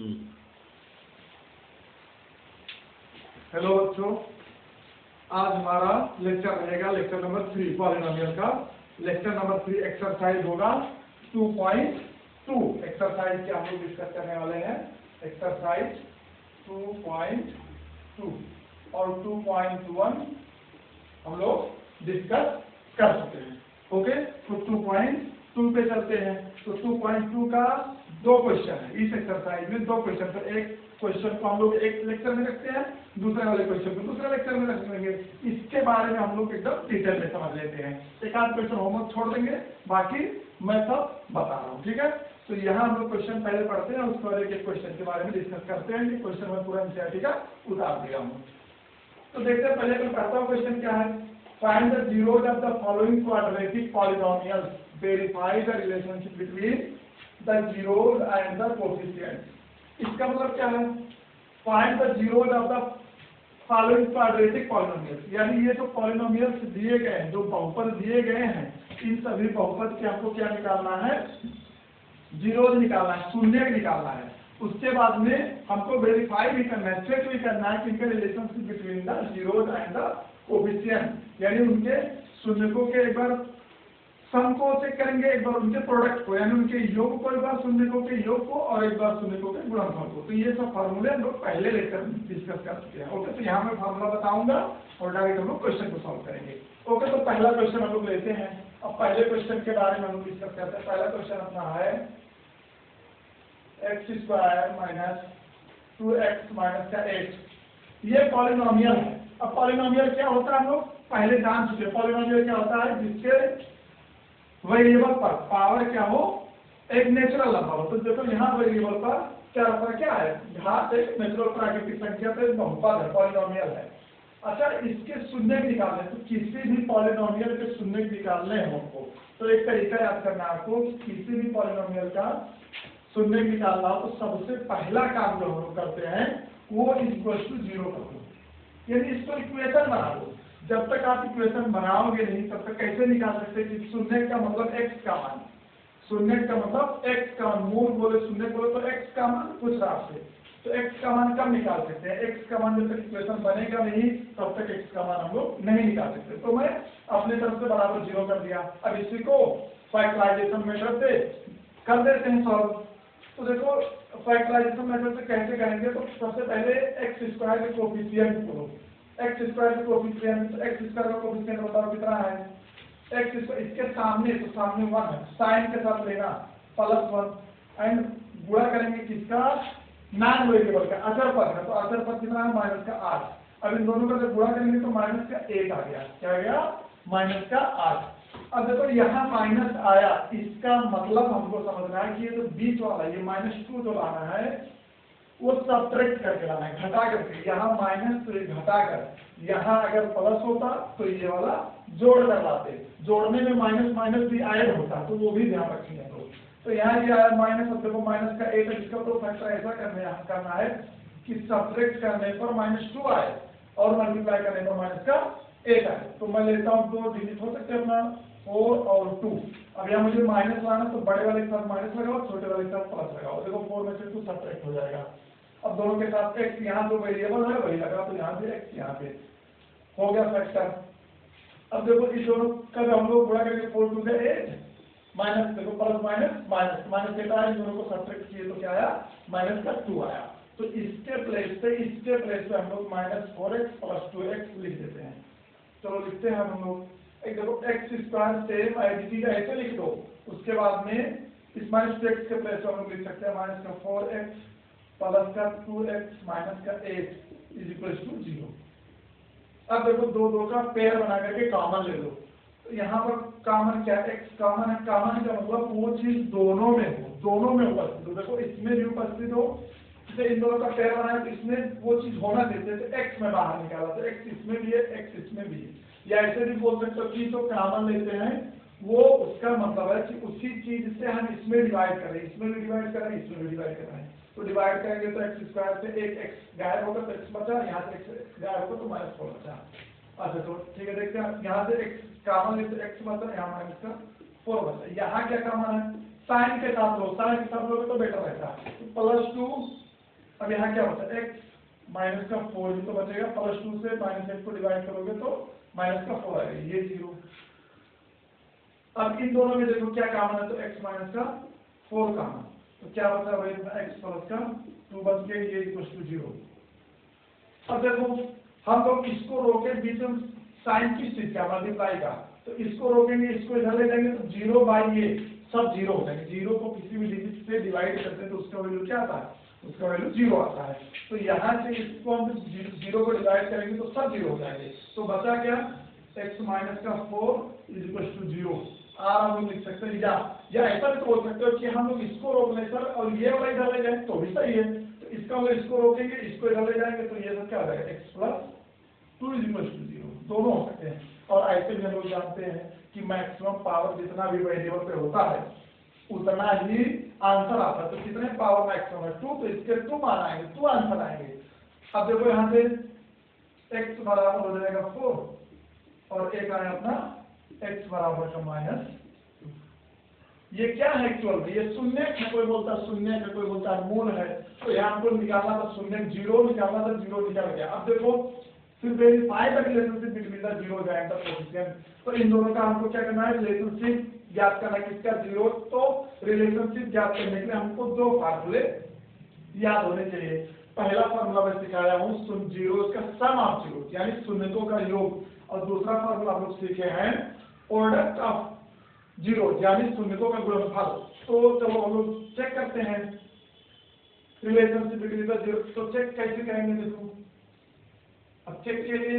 Hello बच्चों, आज हमारा लेक्चर रहेगा लेक्चर नंबर 3 पॉलिनोमियल का। लेक्चर नंबर 3 एक्सरसाइज होगा 2.2। एक्सरसाइज के हम लोग डिस्कस करने वाले हैं एक्सरसाइज 2.2 और 2.1 हम लोग डिस्कस कर सकते हैं। ओके, तो 2.2 पे चलते हैं। तो 2.2 का दो क्वेश्चन है इस एक्सरसाइज में, दो क्वेश्चन। तो एक क्वेश्चन को हम लोग एक लेक्चर में रखते हैं, दूसरे वाले क्वेश्चन को दूसरे लेक्चर में रख लेंगे। इसके बारे में हम लोग एकदम डिटेल में समझ लेते हैं। एक आध क्वेश्चन होमवर्क छोड़ देंगे, बाकी मैं सब बता रहा हूँ। ठीक है, तो यहाँ हम लोग क्वेश्चन पहले पढ़ते हैं, उसके बाद एक क्वेश्चन के बारे में डिस्कस करते हैं कि क्वेश्चन में पूरा एनसीईआरटी का उतार दिया हूँ। तो देखते हैं, पहले मैं पढ़ता हूँ क्वेश्चन क्या है। Find the zeros of the following quadratic polynomials, verify the relationship between the zeros and the coefficients। इसका मतलब क्या है? Find the zeros of the following quadratic polynomials, यानी ये जो पॉलिनोमियल्स दिए गए हैं, जो बहुपद दिए गए हैं, इन सभी बहुपद के हमको क्या निकालना है? जीरोज निकालना है, शून्य निकालना है। उसके बाद में हमको वेरीफाई भी करना है, चेक भी करना है कि इनका relationship between the zeros and the coefficient, यानी उनके शून्यकों के एक बार सम को चेक करेंगे, एक बार उनके प्रोडक्ट को, यानी उनके योग को, एक बार शून्यकों के योग को और एक बार शून्यकों के गुणनफल को। तो ये सब फार्मूले हम लोग पहले लेकर डिस्कस कर चुके हैं। ओके, तो यहाँ मैं फार्मूला बताऊंगा और डायरेक्ट हम लोग क्वेश्चन को सॉल्व करेंगे। ओके, तो पहला क्वेश्चन हम लोग लेते हैं। अब पहले क्वेश्चन के बारे में हम लोग डिस्कस करते हैं। पहला क्वेश्चन अपना है x² माइनस 2x माइनस का 8। ये पॉलिनोमियल है। अब पॉलिनोमियल क्या होता है हम लोग पहले जान चुके हैं। पॉलिनोमियल क्या होता है? जिसके वेरिएबल पर पावर क्या हो, एक नेचुरल नंबर हो। तो देखो यहाँ वेरिएबल पर क्या होता है, क्या है? घात एक नेचुरल प्राकृतिक संख्या पे बहुपद है, पॉलिनोमियल है। अच्छा, इसके शून्य निकालने, तो किसी भी पॉलिनोमियल के शून्य निकालने हो हमको, तो एक तरीका याद करना है आपको, किसी भी पॉलिनोमियल का शून्य निकालना हो तो सबसे पहला काम जो हम लोग करते हैं वो इक्वल टू 0 कर दो, यानी इसको इक्वेशन बना दो। जब तक आप इक्वेशन बनाओगे नहीं तब तक कैसे निकाल सकते कि शून्य का मतलब x का मान, शून्य का मतलब x का मान, मूल बोले शून्य बोले तो x का मान कुछ आपसे, तो x का मान कब निकाल सकते हैं? x का मान जब तक इक्वेशन बनेगा नहीं तब तक x का मान हम लोग नहीं निकाल सकते। तो मैं अपने तरफ से बराबर 0 कर दिया। अब इसी को फैक्टराइजेशन मेथड से कर देते हैं सॉल्व। तो देखो फैक्टराइजेशन मेथड से कैसे करेंगे, तो सबसे पहले x² के कोएफिशिएंट को, x² के कोएफिशिएंट, x² का कोएफिशिएंट बताओ कितना है? x², इसके सामने, तो सामने 1 है, साइन के साथ लेना +1 एंड गुणा करेंगे किसका? नॉन वेरिएबल का, अचर पद का। तो अचर पद कितना है? -8। अब इन दोनों का जब गुणा करेंगे तो -1 आ गया। क्या आ गया? -8। अब देखो यहाँ माइनस आया, इसका मतलब हमको समझना है कि ये जो बीच वाला ये -2 जो लाना है वो सब्ट्रैक्ट करके लाना है, घटा करके। यहाँ माइनस तो ये घटा कर, यहाँ अगर प्लस होता तो ये वाला जोड़ कर लाते। जोड़ने में माइनस माइनस भी ऐड होता, तो वो भी ध्यान रखेंगे हम लोग। तो यहाँ ये आया माइनस, अब देखो माइनस का 8 है, इसका तो फैक्टर ऐसा करना है कि सब्ट्रैक्ट करने पर -2 आए और मल्टीप्लाई करने पर माइनस का 8 आए। तो मैं लेता हूँ 2 डिजिट हो सकते हैं अपना 4 और 2। अब यहाँ मुझे माइनस लाना, तो बड़े वाले के साथ माइनस लगाओ, छोटे वाले के साथ प्लस लगाओ। देखो 4 में से 2 सब्ट्रैक्ट हो जाएगा। अब दोनों के साथ x, यहाँ जो वेरिएबल है वही लगा, तो यहाँ से x यहाँ पे हो गया फैक्टर। अब देखो इस दोनों का हम लोग गुणा करके 4 2 8 माइनस, देखो प्लस माइनस माइनस माइनस देता है, इन दोनों को सब्ट्रैक्ट किए तो क्या आया? -2 आया। तो इसके प्लेस पे हम लोग -4x + 2x लिख देते हैं। चलो लिखते हैं हम लोग। एक देखो x² सेम आइडेंटिटी ऐसे लिख दो, उसके बाद में इस -2x के प्लेस पे हम लोग लिख सकते हैं -4x + 2x - 8 = 0। अब देखो 2 2 का पेयर बना करके कॉमन ले लो। तो यहाँ पर कॉमन क्या? x कॉमन है। कॉमन का मतलब वो चीज दोनों में हो, दोनों में उपस्थित हो। देखो इसमें भी उपस्थित हो, जैसे इन दोनों का पेयर बनाया तो इसमें वो चीज होना चाहिए। तो x में बाहर निकाला तो x इसमें भी है, x इसमें भी है। या ऐसे भी बोल सकते हो कि जो कॉमन लेते हैं वो उसका मतलब है कि उसी चीज से हम इसमें डिवाइड करें, इसमें भी डिवाइड करें, इसमें भी डिवाइड करें। तो डिवाइड करेंगे तो x² से एक x गायब होगा तो x बचा, यहाँ से x गायब होगा तो -4 बचा। अच्छा, तो ठीक है, देखते हैं यहाँ से x कॉमन लेते तो x बचा, यहाँ -4 बचा। यहाँ क्या कॉमन है? साइन के साथ लो, साइन के साथ लोगे तो बेटर रहता है। तो +2 अब यहाँ क्या होता है x माइनस का 4 ही तो बचेगा, +2 से -x को डिवाइड करोगे तो माइनस का 4 आएगा, ये 0। अब इन दोनों में देखो क्या कॉमन है, तो x माइनस का 4 कॉमन, तो क्या बचा भाई x प्लस का 2 बच गया, ये इक्वल टू 0। अब देखो हम लोग इसको रोके बीच में साइन किस चीज का, मल्टीप्लाई का, तो इसको रोकेंगे, इसको इधर ले जाएंगे तो 0 बाई ये सब 0 हो जाएंगे। 0 को किसी भी डिजिट से डिवाइड करते हैं तो उसका वैल्यू क्या आता है, उसका वैल्यू 0 आता है। तो यहाँ से इसको हम 0 को डिवाइड करेंगे तो सब 0 हो जाएंगे। तो बचा क्या, x माइनस का 4 इज इक्वल टू 0। हम लोग लिख सकते हैं, या ऐसा भी बोल सकते हो कि हम लोग इसको रोक लें सर और ये वाला इधर ले जाए तो भी सही है। तो इसका मतलब इसको रोकेंगे, इसको इधर ले जाएंगे तो ये सब क्या हो जाएगा, x plus 2 is equal to 0, दोनों हो सकते हैं। और ऐसे भी हम लोग जानते हैं कि मैक्सिमम पावर जितना भी वेरिएबल पे होता है उतना ही आंसर आता है। तो कितने पावर मैक्सिमम है 2, तो इसके 2 मान आएंगे, 2 आंसर आएंगे। अब देखो यहाँ से x बराबर हो जाएगा 4 और एक आया अपना x बराबर का -2। ये क्या है एक्चुअल में, ये शून्य है, कोई बोलता है शून्य है, कोई बोलता है मूल है। तो यहाँ हमको निकालना था शून्य, 0 निकालना था, 0 निकल गया। अब देखो फिर verify the relationship between the 0 and the coefficient. तो इन दोनों का हमको क्या करना है, रिलेशनशिप ज्ञात करना, किसका 0। तो रिलेशनशिप ज्ञात करने के लिए हमको 2 फार्मूले याद होने चाहिए। पहला फार्मूला मैं सिखाया हूँ, 0 का सम ऑफ 0 यानी शून्यकों का योग, और दूसरा फार्मूला हम लोग सीखे हैं प्रोडक्ट ऑफ 0 यानी शून्यकों का गुणनफल। तो चलो हम लोग चेक करते हैं रिलेशनशिप बिटवीन द 0। तो चेक कैसे करेंगे, देखो अब चेक के लिए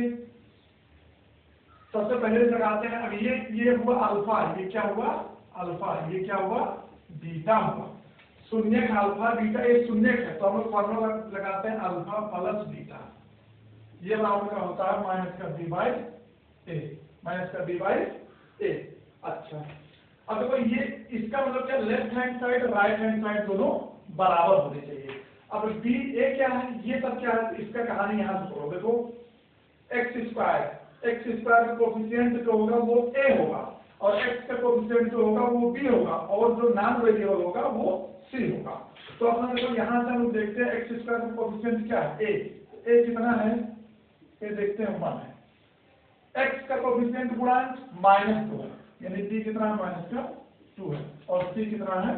सबसे पहले लगाते हैं। अब ये हुआ अल्फा, ये क्या हुआ अल्फा, ये क्या हुआ बीटा हुआ। शून्य का अल्फा बीटा ये शून्य है, तो हम लोग फॉर्मूला लगाते हैं अल्फा प्लस बीटा। ये बराबर का होता है माइनस का b बाई ए, माइनस का b बाई ए। अच्छा अब देखो ये इसका मतलब क्या, left hand side right hand side दोनों बराबर होने चाहिए। अब b a क्या है, ये सब क्या है, इसका कहानी यहाँ से पढ़ो। देखो x स्क्वायर का कोफिशिएंट जो होगा वो a होगा और x का कोफिशिएंट जो होगा वो b होगा और जो नॉन वेरिएबल होगा वो c होगा। तो अपना देखो यहाँ से हम लोग देखते हैं x स्क्वायर का कोफिशिएंट क्या है, a कितना है, a देखते हैं 1 है। x का कोफिशिएंट गुणांक -2 है, यानी b कितना है -2 है और c कितना है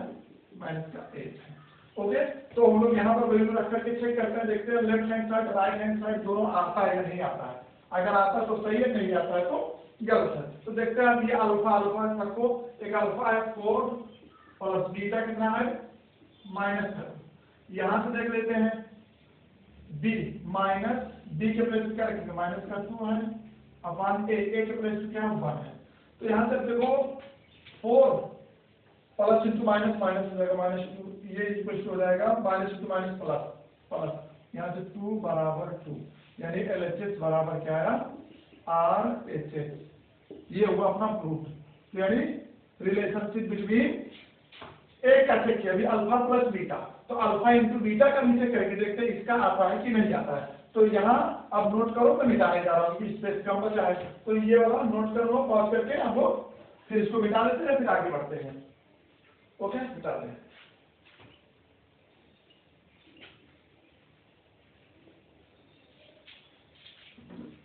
-8 है। ओके, तो हम लोग यहाँ पर वैल्यू रख करके चेक करते हैं, देखते हैं left hand side right hand side दोनों आता है या नहीं आता है। अगर आता है तो सही है, नहीं आता है तो गलत है। तो देखते हैं अब ये अल्फा सबको, एक अल्फा है 4 प्लस बीटा कितना है -3। यहाँ से देख लेते हैं b माइनस b के प्लेस क्या रखेंगे, -2 है अपॉन a के प्लेस क्या 1 है। तो यहाँ से देखो 4 प्लस इंटू माइनस माइनस हो जाएगा -2, ये इक्वल हो जाएगा माइनस इंटू माइनस प्लस, यहाँ से 2 बराबर 2 यानी LHS बराबर क्या है RHS। ये हुआ अपना प्रूफ, यानी रिलेशनशिप बिटवीन ए का चेक किया अभी अल्फा प्लस बीटा, तो अल्फा इंटू बीटा का भी चेक करेंगे, देखते हैं इसका आता है कि नहीं आता है। तो यहाँ अब नोट करो, मैं मिटाने जा रहा हूँ कि स्पेस कम बचा है, तो ये वाला नोट कर लो, पॉज करके हम लोग फिर इसको मिटा लेते हैं, फिर आगे बढ़ते हैं। ओके, मिटा दें।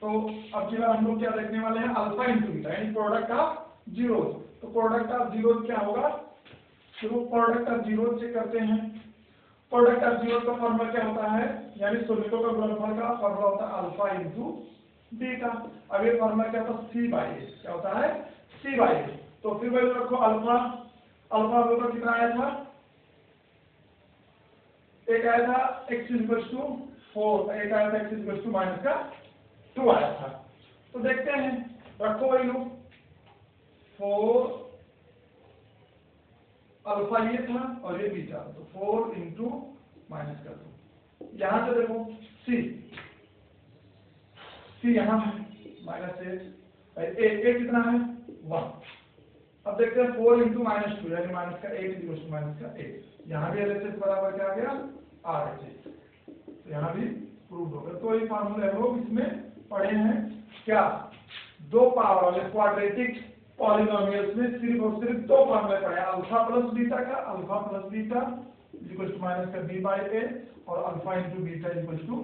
तो अब की बार हम लोग क्या देखने वाले हैं, अल्फा इंटू बीटा यानी प्रोडक्ट ऑफ जीरो। तो प्रोडक्ट ऑफ जीरो क्या होगा, तो प्रोडक्ट ऑफ जीरो चेक करते हैं। प्रोडक्ट ऑफ जीरो का फॉर्मूला क्या होता है, यानी शून्यकों का गुणनफल का फॉर्मूला होता है अल्फा इंटू बीटा। अब ये फॉर्मूला क्या होता है c/a, क्या होता है c/a। तो फिर वैल्यू रखो अल्फा का कितना आया था, एक आया था x = 4, एक आया था x = -2 आया था। तो देखते हैं, रखो वैल्यू 4 अल्फा ये था और ये बीटा, तो 4 इंटू -2। यहाँ से देखो c यहाँ है -8, a कितना है 1। अब देखते हैं 4 इंटू -2 यानी -8 यहाँ भी LHS बराबर क्या आ गया RHS, तो यहाँ भी प्रूव हो गया। तो ये फार्मूले हम लोग इसमें पढ़े हैं क्या, 2 पावर वाले क्वाड्रेटिक पॉलिनोमियल्स में सिर्फ और सिर्फ 2 फार्मूले पढ़े, अल्फा प्लस बीटा का, alpha plus beta equal to minus का बी बाई ए और alpha into beta equal to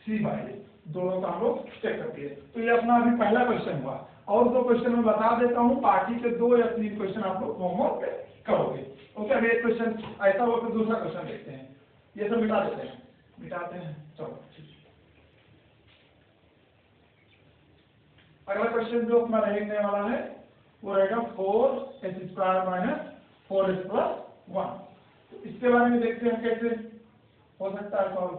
C by A, दोनों का हम लोग चेक करते हैं। तो ये अपना अभी पहला क्वेश्चन हुआ, और 2 क्वेश्चन मैं बता देता हूँ, बाकी के 2 या 3 क्वेश्चन आप लोग होमवर्क पे करोगे। ओके, अभी एक क्वेश्चन ऐसा हुआ, फिर दूसरा क्वेश्चन देखते हैं। ये सब मिटा देते हैं, मिटाते हैं, चलो। अगला क्वेश्चन जो अपना रहने वाला है वो रहेगा 4s² माइनस 4s प्लस 1। तो इसके बारे में देखते हैं कैसे हो सकता है सॉल्व।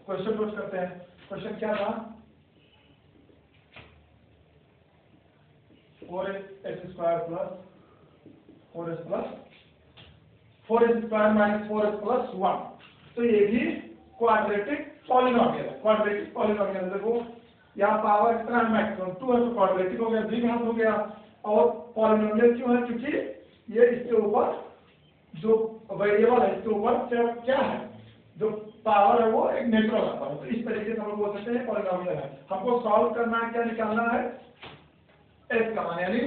क्वेश्चन पुट करते हैं। क्वेश्चन क्या था, 4s² plus 4s² minus 4s plus 1। तो ये भी क्वाड्रेटिक पॉलिनोमियल है। क्वाड्रेटिक पॉलिनोमियल देखो, यहाँ पावर कितना है, मैक्सिमम 2 है, तो क्वाड्रेटिक हो गया, द्विघात हो गया। और पॉलिनोमियल क्यों है, क्योंकि ये इसके ऊपर जो वेरिएबल है इसके ऊपर क्या है, जो पावर है वो एक नेचुरल नंबर है। तो इस तरीके से हम लोग बोल सकते हैं पॉलिनोमियल है। हमको सॉल्व करना है, क्या निकालना है, एस का मान, यानी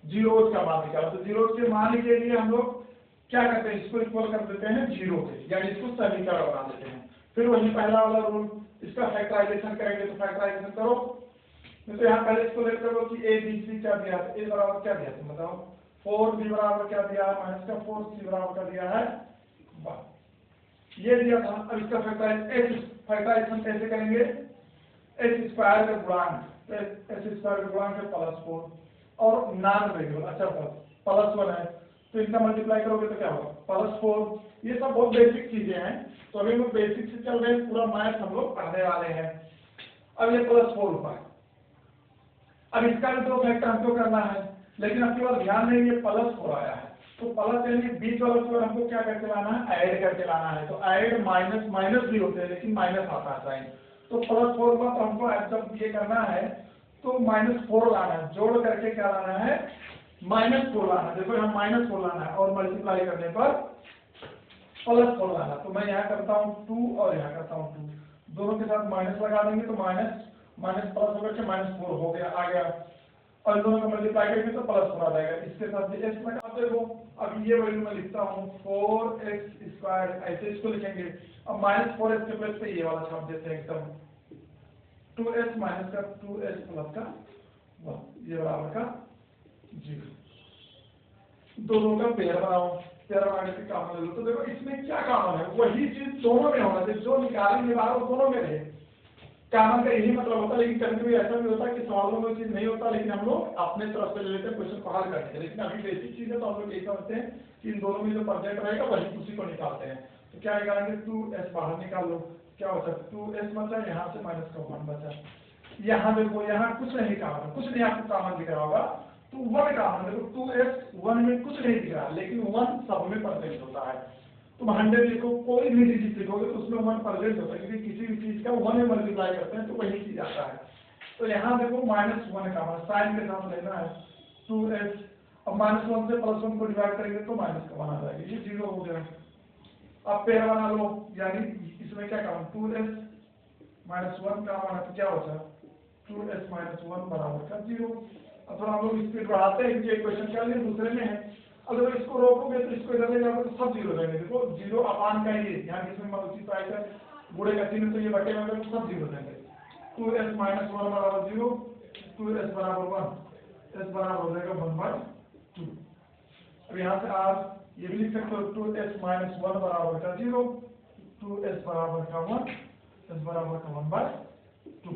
जीरोस का मान निकालना। तो जीरोस के मान के लिए हम लोग क्या करते हैं, इसको इक्वल कर देते हैं 0 से, यानी इसको समीकरण बना देते हैं। फिर वही पहला वाला रूल, इसका फैक्टराइजेशन करेंगे, तो फैक्टराइजेशन करो। तो यहाँ पहले इसको लेट करो कि ए बी सी क्या दिया है, ए बराबर क्या दिया है बताओ, 4b बराबर क्या दिया है, माइनस का 4c बराबर क्या दिया है 1, ये दिया था। अब इसका फैक्टराइजेशन कैसे करेंगे, s² का गुणांक, s² का गुणांक है +4 और नॉन वेरिएबल, अच्छा +1 है, तो इनका मल्टीप्लाई करोगे तो क्या होगा +4। ये सब बहुत बेसिक चीजें हैं, तो अभी हम लोग बेसिक से चल रहे हैं, पूरा मैथ हम लोग पढ़ने वाले हैं। अब ये +4 हुआ, अब इसका भी 2 फैक्टर हमको करना है, लेकिन आपके पास ध्यान नहीं, ये +4 आया है, तो प्लस यानी बीच वाला स्क्वायर हमको क्या करके लाना है, ऐड करके लाना है। तो ऐड माइनस माइनस भी होते हैं, लेकिन माइनस आता है साइन। तो +4 का तो हमको जब ये करना है तो -4 लाना है, जोड़ करके क्या लाना है, -4 लाना है। देखो यहाँ -4 लाना है और मल्टीप्लाई करने पर +4 लाना। तो मैं यहाँ करता हूँ 2 और यहाँ करता हूँ 2, दोनों के साथ माइनस लगा देंगे तो माइनस प्लस होकर के -4 हो गया, आ गया, और दोनों का मल्टीप्लाई करेंगे तो +4 आ जाएगा। इसके साथ भी x लगा देखो। अब ये वैल्यू मैं लिखता हूँ 4x², ऐसे इसको लिखेंगे। अब -4s के प्लस पे ये वाला छाप देते हैं एकदम, 2s माइनस का 2s प्लस का 1, ये बराबर का 0। दोनों का पेयर बनाओ, पेयर बनाने से कॉमन ले लो। तो देखो इसमें क्या कॉमन है, वही चीज दोनों में होना चाहिए, जो निकालेंगे बाहर वो दोनों में रहे। कॉमन का यही मतलब होता है, लेकिन कभी कभी ऐसा भी होता है कि सवालों में चीज नहीं होता, लेकिन हम लोग अपने तरफ से ले लेते हैं क्वेश्चन को हल करके। लेकिन अभी बेसिक चीज है तो हम लोग ये समझते हैं कि इन दोनों में जो परसेंट रहेगा वही उसी को निकालते हैं। तो क्या निकालेंगे, 2s बाहर निकाल लो, क्या होता है 2s बचा, यहाँ से -1 बचा। यहाँ देखो, यहाँ कुछ नहीं कॉमन, कुछ नहीं आपको कॉमन दिख रहा होगा, तो 1 कॉमन। देखो 2s 1 में कुछ नहीं दिख रहा, लेकिन 1 सब में परसेंट होता है। तुम 100 लिखो, कोई भी डिजिट लिखोगे तो उसमें 1% होता है, क्योंकि किसी भी चीज का 1 में मल्टीप्लाई करते हैं तो वही चीज आता है। तो यहाँ देखो -1 का मान साइन के साथ लेना है 2s। अब -1 से +1 को डिवाइड करेंगे तो माइनस का मान आ जाएगा, ये 0 हो गया। अब पेयर बना लो, यानी इसमें क्या काम, 2s -1 का मान तो क्या होता है 2s -1 बराबर का 0। अब थोड़ा हम लोग स्पीड बढ़ाते हैं, क्योंकि एक क्वेश्चन क्या लिया दूसरे में है। अगर इसको रोकोगे तो इसको इधर ले जाओगे तो सब 0 रहेंगे। देखो 0 अपान का ही यहाँ किसमें उसी प्राइस है, गुणे का चिन्ह, तो ये बटे में तो सब 0 रहेंगे। 2s -1 बराबर 0, 2s बराबर 1, s बराबर हो जाएगा 1/2। अब यहाँ से आप ये भी लिख सकते हो 2s -1 बराबर का 0, 2s बराबर का 1, s बराबर का 1/2।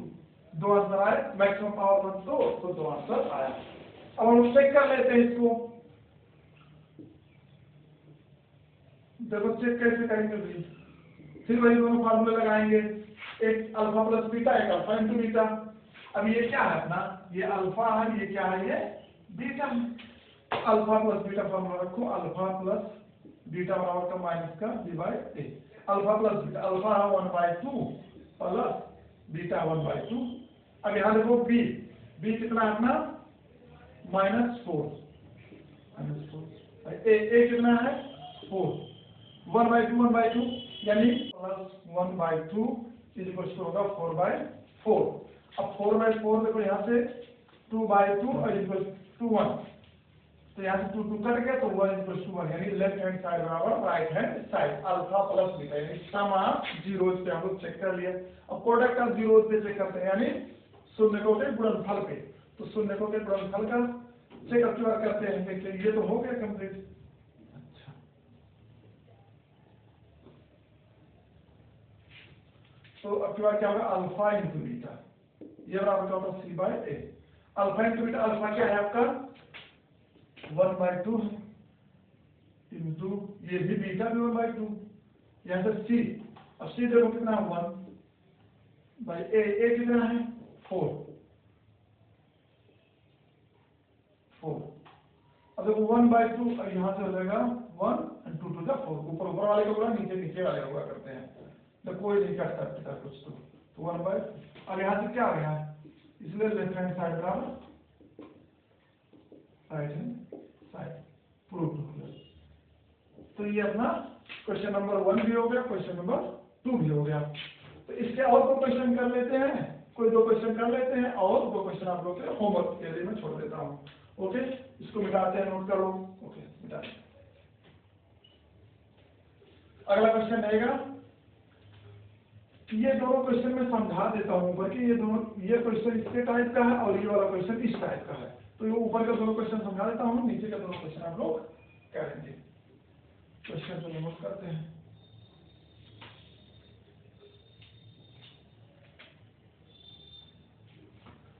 2 आंसर आए, मैक्सिमम पावर 1 तो 2 आंसर आया। अब हम चेक कर लेते हैं इसको, देखो चेक कैसे करेंगे भी, फिर वही दोनों फार्मूले लगाएंगे, एक अल्फा प्लस बीटा, एक अल्फा इंटू बीटा। अब ये क्या है अपना, ये अल्फा है, ये क्या है, ये beta. Alpha plus beta formula रखो, अल्फा प्लस बीटा बराबर का माइनस का डी/ए। अल्फा प्लस बीटा, अल्फा है 1/2 प्लस बीटा 1/2। अब यहाँ देखो बी कितना है अपना -4, ए कितना है 4, 1/2 यानी +1/2 होगा 4/4। अब 4/4 देखो यहाँ से 2/2 और इक्वल टू 1, तो यहाँ से 2 2 कट गया तो 1 इक्वल टू 1, यानी लेफ्ट हैंड साइड बराबर right hand side, alpha plus beta, यानी सम ऑफ जीरोज पे हम लोग चेक कर लिया। अब प्रोडक्ट ऑफ जीरोज पे चेक करते हैं, यानी शून्यकों के गुणनफल पे। तो शून्यकों के गुणनफल का चेक अब की बार करते हैं। देखिए ये तो हो गया कंप्लीट। अच्छा, तो अब की बार क्या होगा, अल्फा इंटू बीटा, ये बराबर क्या होगा, सी बाय ए। अल्फा इंटू बीटा, अल्फा क्या है आपका 1/2 इंटू ये भी बीटा भी 1/2, यहाँ से सी, अब सी देखो कितना है 1/a, ए कितना है 4। अब देखो 1/2, यहाँ से हो जाएगा 1 और 2 2 4, ऊपर ऊपर वाले का गुणा नीचे नीचे वाले का गुणा करते हैं, तो कोई नहीं कर सकता कुछ। तो 1/, अब यहाँ से क्या आ गया, इसलिए लेफ्ट हैंड साइड बराबर राइट हैंड साइड, प्रूव हो गया। तो ये अपना क्वेश्चन नंबर 1 भी हो गया, क्वेश्चन नंबर 2 भी हो गया। तो इसके और 2 क्वेश्चन कर लेते हैं, कोई 2 क्वेश्चन कर लेते हैं, और 2 क्वेश्चन आप लोग के होमवर्क के लिए मैं छोड़ देता हूँ। ओके, इसको मिटाते हैं, नोट कर लो। ओके, मिटा। अगला क्वेश्चन रहेगा, ये दोनों क्वेश्चन मैं समझा देता हूँ ऊपर कि ये दोनों, ये क्वेश्चन इसके टाइप का है और ये वाला क्वेश्चन इस टाइप का है। तो ये ऊपर का दोनों क्वेश्चन समझा देता हूँ, नीचे का दोनों क्वेश्चन आप लोग करेंगे। क्वेश्चन को नोट करते हैं।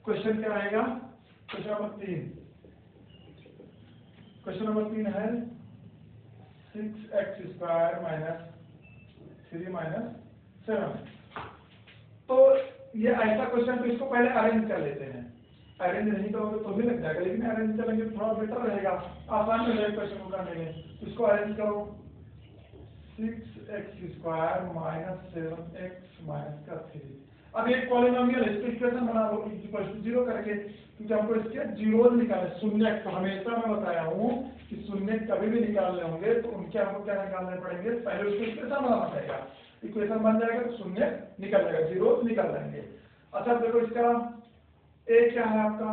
क्वेश्चन क्या रहेगा, क्वेश्चन नंबर 3। क्वेश्चन नंबर 3 है 6x² - 3 - 7। तो ये ऐसा क्वेश्चन, तो इसको पहले अरेंज कर लेते हैं। अरेंज नहीं करोगे तो भी लग जाएगा, लेकिन अरेंज करेंगे तो थोड़ा बेटर रहेगा, आसान हो जाएगा क्वेश्चन को करने में। इसको अरेंज करो, 6x² - 7x - 3। अब एक पॉलिनोमियल है, इसको इक्वेशन बना लो इक्वल टू 0 करके, क्योंकि हमको इसके जीरोज निकाले, शून्य। तो हमेशा मैं बताया हूँ कि शून्य कभी भी निकालने होंगे तो उनके हमको क्या निकालने पड़ेंगे, पहले उसको इक्वेशन बनाना पड़ेगा। इक्वेशन बन जाएगा तो शून्य निकल जाएगा, जीरो निकल जाएंगे। अच्छा देखो, इसका ए क्या है आपका,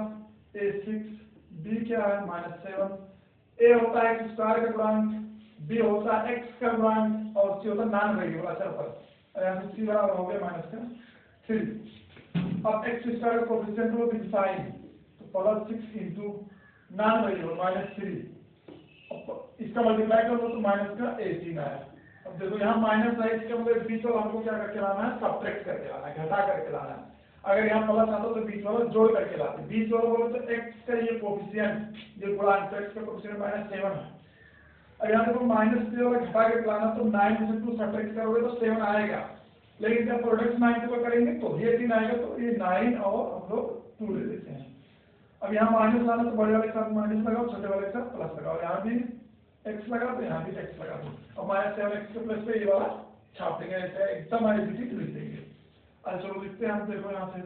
a6, b क्या है -7। a होता है x² का गुणांक, b होता है x का गुणांक, और c होता है नॉन वेरिएबल अचर पर। यहाँ से c बराबर हो गया -3। अब x² का कोएफिशिएंट लो विद साइन, तो +6 इंटू नॉन वेरिएबल -3, इसका मल्टीप्लाई कर लो तो -18 आया। अब देखो यहाँ माइनस है, इसके मतलब बीच वाला हमको क्या करके लाना है, सब्ट्रैक्ट करके लाना है, घटा करके लाना है। अगर यहाँ प्लस आता तो बीच वाला जोड़ करके लाते, बीच वाला बोले तो x का ये कोएफिशिएंट, ये गुणांक, x का कोएफिशिएंट -7 है। अब यहाँ देखो माइनस से वाला घटा करके लाना, तो 9 में से 2 सब्ट्रैक्ट करोगे तो 7 आएगा, लेकिन जब प्रोडक्ट 9 को करेंगे तो ये 3 आएगा, तो ये 9 और हम लोग 2 ले लेते हैं। अब यहाँ माइनस लाना तो बड़े वाले के साथ माइनस लगाओ, छोटे वाले के साथ प्लस लगाओ, यहाँ भी x लगा दो, यहाँ भी x लगा दो। अब -7x के प्लस पे ये वाला छाप देंगे, ऐसे एकदम आइडेंटिटी लिख देंगे। अच्छा चलो लिखते हैं हम, देखो यहाँ से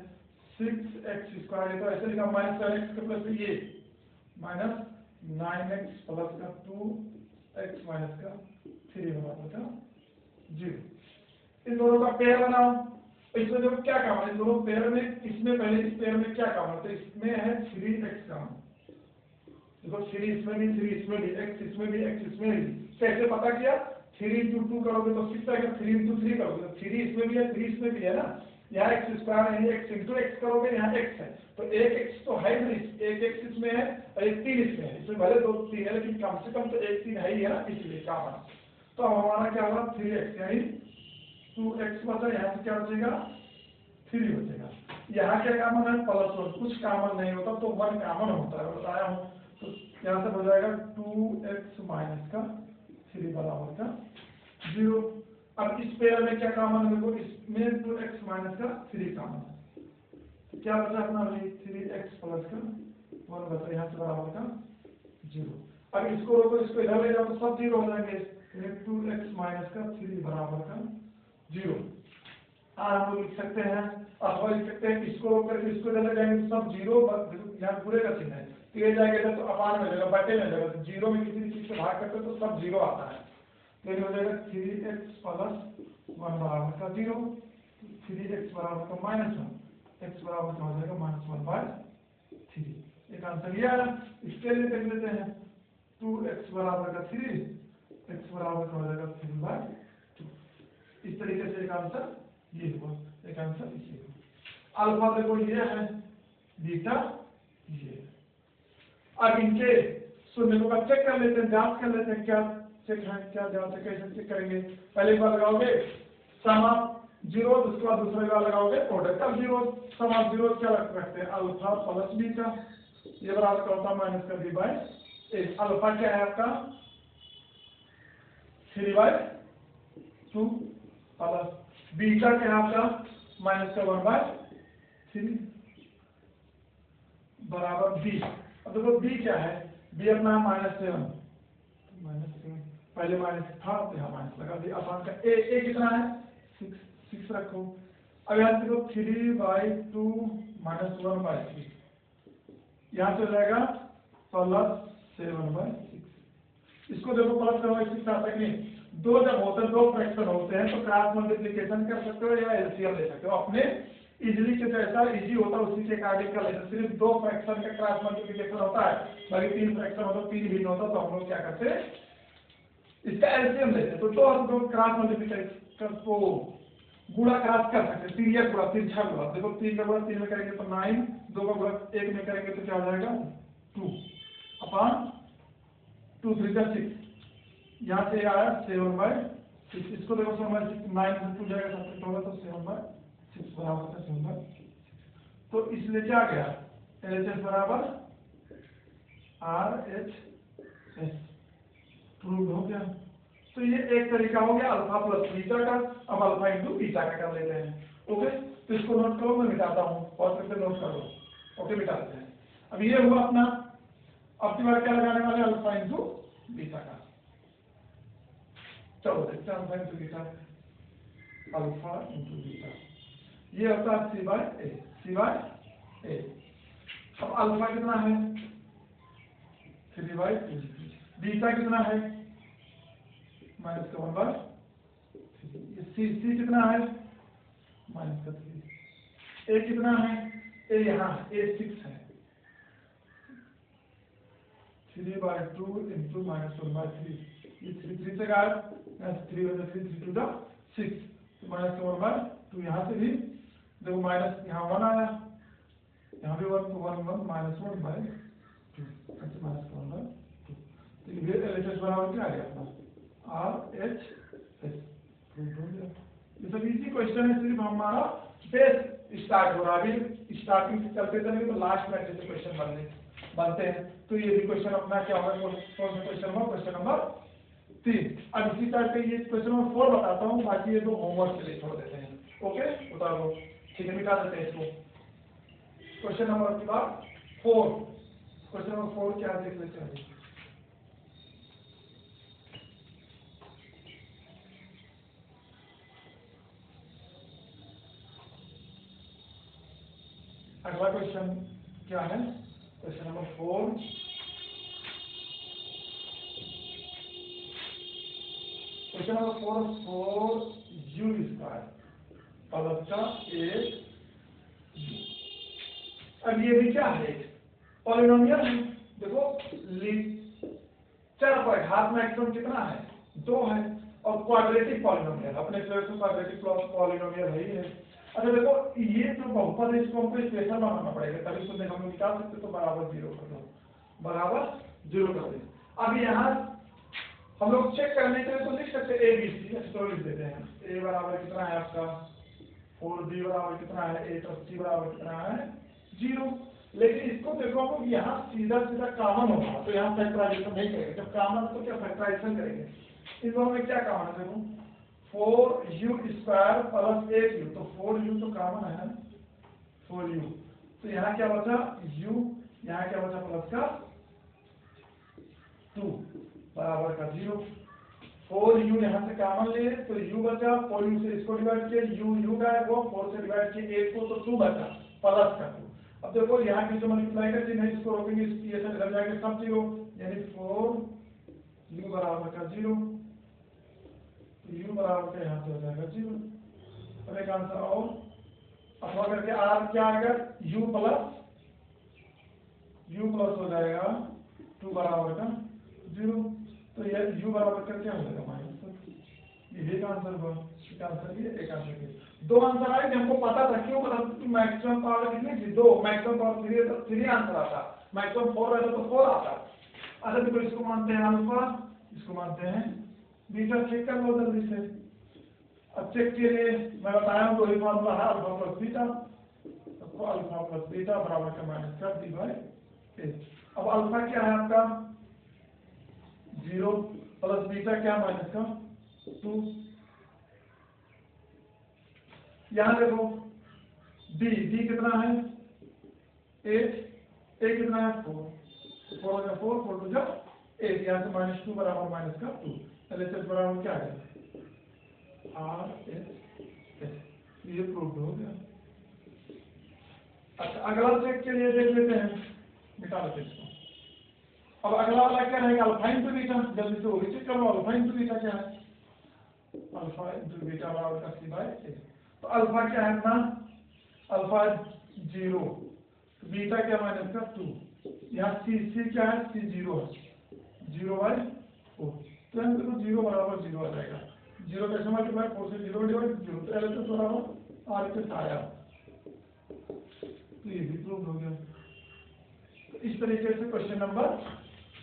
6x², ये तो ऐसे लिखा -7x के प्लस पे ये -9x प्लस का 2x माइनस का 3 बराबर का 0। इन दोनों का पेयर बनाओ। इसमें देखो क्या काम है, इन दोनों पेयर में, इसमें पहले इस पेयर में क्या काम है, तो इसमें है 3x काम। देखो 3 इसमें भी, 3 इसमें भी, x इसमें भी, x इसमें भी। कैसे पता किया, 3 इंटू 2 करोगे तो 6 आएगा, 3 इंटू 3 करोगे तो 3 इसमें भी है, 3 इसमें भी है ना। यहाँ x² है, x इंटू x करोगे, यहाँ x है, तो एक x तो है नहीं, एक x इसमें है और एक 3 इसमें है। इसमें भले 2 3 है, लेकिन कम से कम तो 1 3 है ही है ना, इसलिए काम है। तो अब हमारा क्या होगा, 3x यानी 2x बचा, यहाँ से क्या बचेगा 3 बचेगा। यहाँ क्या कॉमन है, +1, कुछ कॉमन नहीं होता तो 1 कॉमन होता है, बताया हूँ। तो यहाँ से हो जाएगा 2x माइनस का 3 बराबर का 0। अब इस पेयर में क्या कॉमन है, देखो इसमें 2x माइनस का 3 कॉमन है, तो क्या बचा अपना भाई 3x प्लस का 1 बचा, यहाँ से बराबर का 0। अब इसको रोको, इसको इधर ले जाओ तो सब 0 हो जाएंगे, 2x माइनस का 3 बराबर का 0। हम लोग लिख सकते हैं, अथवा लिख सकते हैं इसको रोक करके इसको इधर ले जाएंगे तो सब 0, यहाँ पूरे का चिन्ह है, तो ये जाएगा तो अपान में जाएगा, बटे में जाएगा, तो 0 में किसी चीज से भाग करते तो सब 0 आता है। तो ये हो जाएगा 3x प्लस 1 बराबर का 0, 3x बराबर का -1, x बराबर का हो जाएगा -1/3। एक आंसर ये आया। इसके लिए देख लेते हैं, 2x बराबर का 3, x बराबर का हो जाएगा 3/2। इस तरीके से एक आंसर ये हुआ, एक आंसर ये हुआ। अल्फा देखो ये है, बीटा ये। अब इनके शून्य को चेक कर लेते हैं, जांच कर लेते हैं, क्या चेक है क्या जांच है, कैसे चेक करेंगे। पहले एक बार लगाओगे सम ऑफ जीरो, उसके बाद दूसरी बार लगाओगे product of zero. Sum of zero क्या रखते हैं, अल्फा प्लस बीटा, ये बराबर का होता है माइनस का b/a। अल्फा क्या है आपका 3/2 प्लस बीटा क्या है आपका माइनस का 1/3 बराबर b। अब देखो b क्या है, b अपना -7, पहले माइनस था तो यहाँ माइनस लगा दिया। अपान का a कितना है 6 रखो। अब यहाँ से देखो 3/2 माइनस 1/3, यहाँ से हो जाएगा प्लस 7/6। इसको देखो प्लस करो, इसके साथ नहीं, दो जब होते हैं, दो फ्रैक्शन होते हैं तो क्रॉस मल्टीप्लिकेशन कर सकते हो या एलसीएम ले सकते हो। अपने इजीली के जैसा इजी होता है उसी के अकॉर्डिंग कर लेते हैं। सिर्फ दो फ्रैक्शन का क्रॉस मल्टीप्लिकेशन होता है, बाकी तीन फ्रैक्शन होता है, तीन भिन्न होता है, तो हम लोग क्या करते हैं इसका एलसीएम लेते हैं। तो दो क्रॉस मल्टीप्लिकेशन को गुणा क्रॉस कर सकते हैं, तीन या गुणा, तिरछा गुणा। देखो 3 का गुणा 3 में करेंगे तो 9, 2 का गुणा 1 में करेंगे तो क्या हो जाएगा 2 अपॉन 2 3 का 6, यहाँ से आया 7/6। इसको देखो 7/6, 9 से 2 जाएगा, सब्ट्रैक्ट होगा तो 7/6 बराबर है 7/6। तो इसलिए क्या गया LHS बराबर RHS, प्रूव हो गया। तो ये एक तरीका हो गया अल्फा प्लस बीटा का। अब अल्फा इंटू बीटा का कर लेते हैं। ओके, तो इसको नोट करो, मैं मिटाता हूँ, और फिर से नोट कर लो। ओके, मिटा देते हैं। अब ये हुआ अपना, अब की बार क्या लगाने वाले अल्फा इंटू बीटा का। चलो देखते हैं alpha into beta, alpha into beta ये होता है C/A। अब अल्फा कितना है 3/2, बीटा कितना है माइनस का 1/3, सी कितना है माइनस का 3, ए कितना है, ए यहाँ ए 6 है, 3/2 इंटू माइनस 1/3, ये 3 से गायब, 3 बचा 3 3 2 6, तो माइनस का 1/2। यहाँ से भी देखो माइनस, यहाँ 1 आया, यहाँ भी 1, तो 1 माइनस 1/2, माइनस का 1/2। तो ये LHS बराबर क्या आ गया अपना RHS। ये सब इजी क्वेश्चन है, सिर्फ हमारा बेस स्टार्ट हो रहा है। अभी स्टार्टिंग से चलते चलेंगे तो लास्ट में जैसे क्वेश्चन बनते हैं। तो ये भी क्वेश्चन अपना क्या होगा, कौन सा क्वेश्चन होगा, क्वेश्चन नंबर 3। अब इसी टाइप पे ये क्वेश्चन नंबर 4 बताता हूँ, बाकी ये दो होमवर्क के लिए छोड़ देते हैं। ओके, उतार लो, ठीक है, मिटा देते हैं इसको। क्वेश्चन नंबर की बात 4, क्वेश्चन नंबर 4 क्या देख लेते हैं। अगला क्वेश्चन क्या है, question number 4। Question number 4 4u² plus का 8u। अब ये भी क्या है, पॉलिनोमियल है। देखो चर पर घात मैक्सिमम कितना है 2 है, और क्वाड्रेटिक पॉलिनोमियल, अपने क्लास में क्वाड्रेटिक पॉलिनोमियल है ही है। अच्छा देखो ये जो बहुपद है इसको हमको स्पेशल बनाना पड़ेगा, तभी तो हम लोग निकाल सकते, तो बराबर 0 कर दो, बराबर 0 कर दे। अब यहाँ हम लोग चेक करने के लिए तो लिख सकते हैं ABC, तो लिख देते हैं A बराबर कितना है आपका 4, B बराबर कितना है 8, और C बराबर कितना है 0। लेकिन इसको देखो हम यहाँ सीधा सीधा कॉमन होगा, तो यहाँ फैक्टराइजेशन नहीं करेंगे। जब कॉमन तो क्या फैक्टराइजेशन करेंगे, इस दोनों में क्या कॉमन है, देखो 4u² प्लस 8u, तो 4u तो कॉमन है ना, 4u, तो यहाँ क्या बचा u, यहाँ क्या बचा प्लस का 2 बराबर का 0। 4u यहाँ से कॉमन ले तो u बचा, 4u से इसको डिवाइड किया, u गायब हो, 4 से डिवाइड किया 8 को, तो 2 बचा प्लस का 2। अब देखो यहाँ की जो मल्टीप्लाई कर चिन्ह है इसको रोकेंगे, ये सब इधर जाके सब 0, यानी 4u बराबर का 0, u बराबर का यहाँ से हो जाएगा 0। अब एक आंसर और अथवा करके r क्या आएगा u प्लस हो जाएगा 2 बराबर का 0। तो ये u बराबर कर क्या हो जाएगा -1। ये एक आंसर हुआ, एक आंसर ये, एक आंसर ये, दो आंसर आए। हमको पता था क्यों, पता मैक्सिमम पावर कितनी थी 2, मैक्सिमम पावर 3 है तो 3 आंसर आता, मैक्सिमम 4 रहता तो 4 आता। अच्छा देखो इसको मानते हैं अल्फा, इसको मानते हैं बीटा। चेक कर लो जल्दी से। अब चेक के लिए मैं बताया हूँ वही फॉर्मूला है अल्फा प्लस बीटा, तो अल्फा प्लस बीटा बराबर का माइनस का डी बाई ए। अब अल्फा क्या है आपका 0 प्लस बीटा क्या माइनस का 2। यहाँ देखो डी कितना है 8, ए कितना है 4, 4 हो गया 4, 4 टू जा 8, यहाँ से -2 बराबर माइनस का 2, एलएचएस बराबर क्या है आर एस एस। ये प्रूव हो गया। अच्छा अगला चेक के लिए देख लेते हैं, निकाल लेते हैं इसको। अब अगला वाला क्या रहेगा अल्फा इंटू बीटा, जल्दी से वो भी चेक करो। अल्फा इंटू बीटा क्या है, अल्फा इंटू बीटा बराबर का सी बाई ए। तो अल्फा क्या है अपना, अल्फा 0, बीटा क्या माइनस का 2, यहाँ सी क्या है सी 0 है 0/4। तो यहाँ देखो 0 बराबर 0 आ जाएगा, 0 कैसे मल्टीप्लाई 4 से 0 डिवाइड 0, तो एलएचएस बराबर आर के आया। तो ये भी प्रूव हो गया। तो इस तरीके से क्वेश्चन नंबर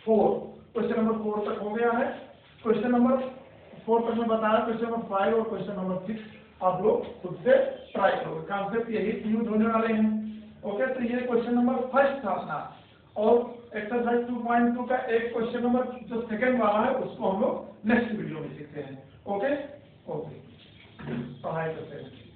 4 तक हो गया है। क्वेश्चन नंबर 4 तक मैं बताया, क्वेश्चन नंबर 5 और क्वेश्चन नंबर 6 आप लोग खुद से ट्राई करोगे, कॉन्सेप्ट यही यूज होने वाले हैं। ओके, तो ये क्वेश्चन नंबर 1 था अपना, और एक्सरसाइज 2.2 का एक क्वेश्चन नंबर जो सेकंड वाला है उसको हम लोग नेक्स्ट वीडियो में सीखते हैं। ओके, पढ़ाई करते हैं।